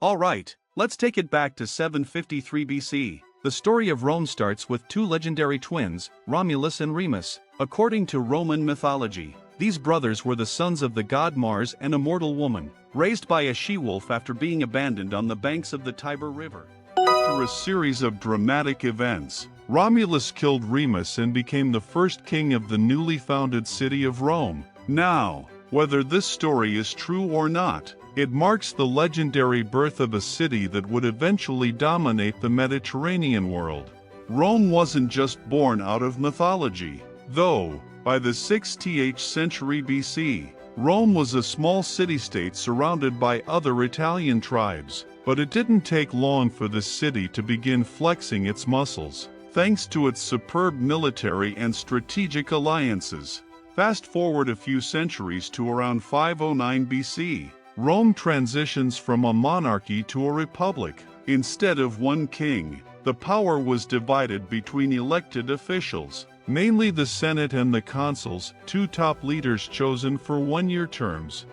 Alright, let's take it back to 753 BC. The story of Rome starts with two legendary twins, Romulus and Remus. According to Roman mythology, these brothers were the sons of the god Mars and a mortal woman, raised by a she-wolf after being abandoned on the banks of the Tiber River. After a series of dramatic events, Romulus killed Remus and became the first king of the newly founded city of Rome. Now, whether this story is true or not, it marks the legendary birth of a city that would eventually dominate the Mediterranean world. Rome wasn't just born out of mythology, though. By the 6th century BC, Rome was a small city-state surrounded by other Italian tribes, but it didn't take long for the city to begin flexing its muscles, thanks to its superb military and strategic alliances. Fast forward a few centuries to around 509 BC, Rome transitions from a monarchy to a republic. Instead of one king, the power was divided between elected officials, mainly the Senate and the consuls, two top leaders chosen for one-year terms.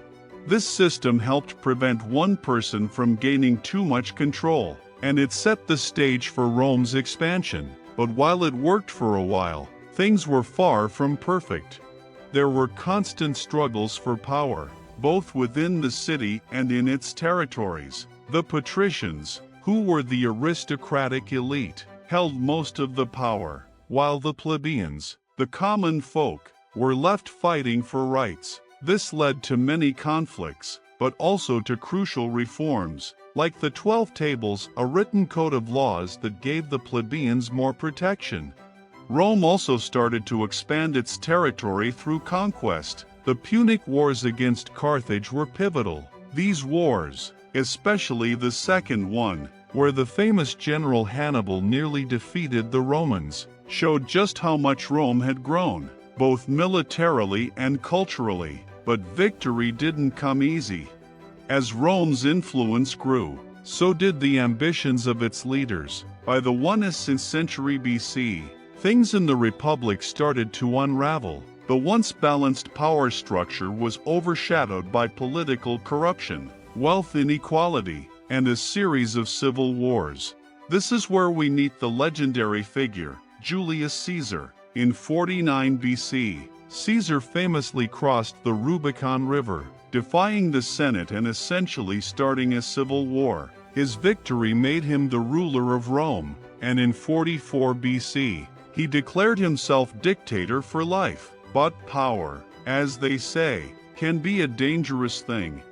This system helped prevent one person from gaining too much control, and it set the stage for Rome's expansion. But while it worked for a while, things were far from perfect. There were constant struggles for power, both within the city and in its territories. The patricians, who were the aristocratic elite, held most of the power, while the plebeians, the common folk, were left fighting for rights. This led to many conflicts, but also to crucial reforms, like the 12 Tables, a written code of laws that gave the plebeians more protection. Rome also started to expand its territory through conquest. The Punic Wars against Carthage were pivotal. These wars, especially the second one, where the famous general Hannibal nearly defeated the Romans, showed just how much Rome had grown, both militarily and culturally. But victory didn't come easy. As Rome's influence grew, so did the ambitions of its leaders. By the 1st century BC, things in the Republic started to unravel. The once balanced power structure was overshadowed by political corruption, wealth inequality, and a series of civil wars. This is where we meet the legendary figure, Julius Caesar. In 49 BC, Caesar famously crossed the Rubicon River, defying the Senate and essentially starting a civil war. His victory made him the ruler of Rome, and in 44 BC, he declared himself dictator for life. But power, as they say, can be a dangerous thing.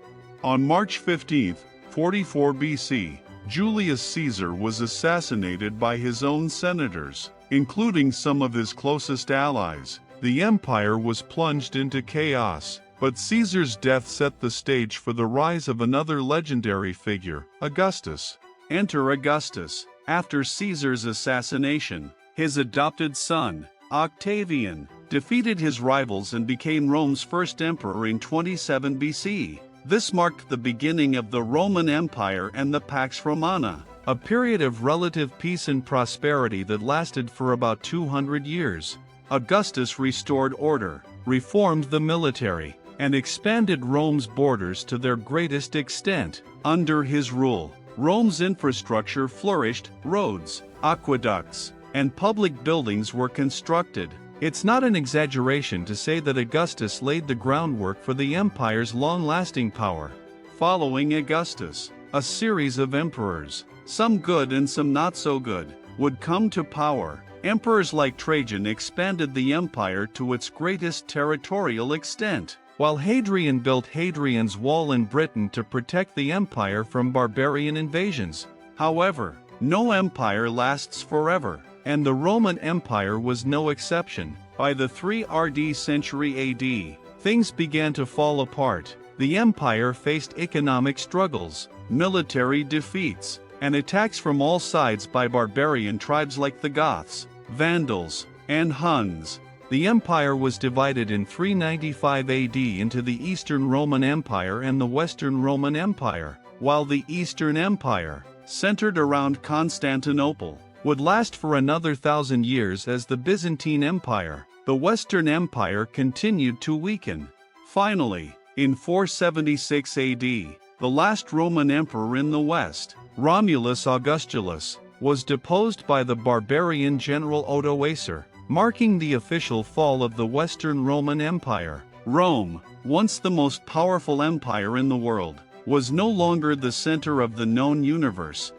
On March 15, 44 BC, Julius Caesar was assassinated by his own senators, including some of his closest allies. The empire was plunged into chaos, but Caesar's death set the stage for the rise of another legendary figure, Augustus. Enter Augustus. After Caesar's assassination, his adopted son, Octavian, defeated his rivals and became Rome's first emperor in 27 BC. This marked the beginning of the Roman Empire and the Pax Romana, a period of relative peace and prosperity that lasted for about 200 years. Augustus restored order, reformed the military, and expanded Rome's borders to their greatest extent. Under his rule, Rome's infrastructure flourished, roads, aqueducts, and public buildings were constructed. It's not an exaggeration to say that Augustus laid the groundwork for the empire's long-lasting power. Following Augustus, a series of emperors, some good and some not so good, would come to power. Emperors like Trajan expanded the empire to its greatest territorial extent, while Hadrian built Hadrian's Wall in Britain to protect the empire from barbarian invasions. However, no empire lasts forever, and the Roman Empire was no exception. By the 3rd century AD, things began to fall apart. The empire faced economic struggles, military defeats, and attacks from all sides by barbarian tribes like the Goths, Vandals, and Huns. The empire was divided in 395 AD into the Eastern Roman Empire and the Western Roman Empire, while the Eastern Empire, centered around Constantinople, would last for another 1,000 years as the Byzantine Empire. The Western Empire continued to weaken. Finally, in 476 AD, the the last Roman emperor in the West, Romulus Augustulus, was deposed by the barbarian general Odoacer, marking the official fall of the Western Roman Empire. Rome, once the most powerful empire in the world, was no longer the center of the known universe.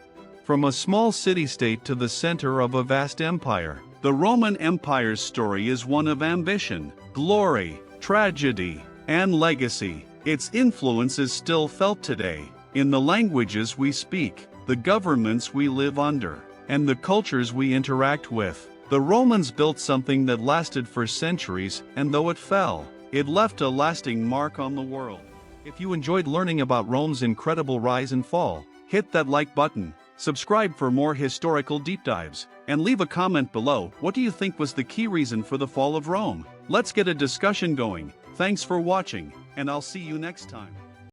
From a small city-state to the center of a vast empire, the Roman Empire's story is one of ambition, glory, tragedy, and legacy. Its influence is still felt today, in the languages we speak, the governments we live under, and the cultures we interact with. The Romans built something that lasted for centuries, and though it fell, it left a lasting mark on the world. If you enjoyed learning about Rome's incredible rise and fall, hit that like button, subscribe for more historical deep dives, and leave a comment below. What do you think was the key reason for the fall of Rome? Let's get a discussion going. Thanks for watching, and I'll see you next time.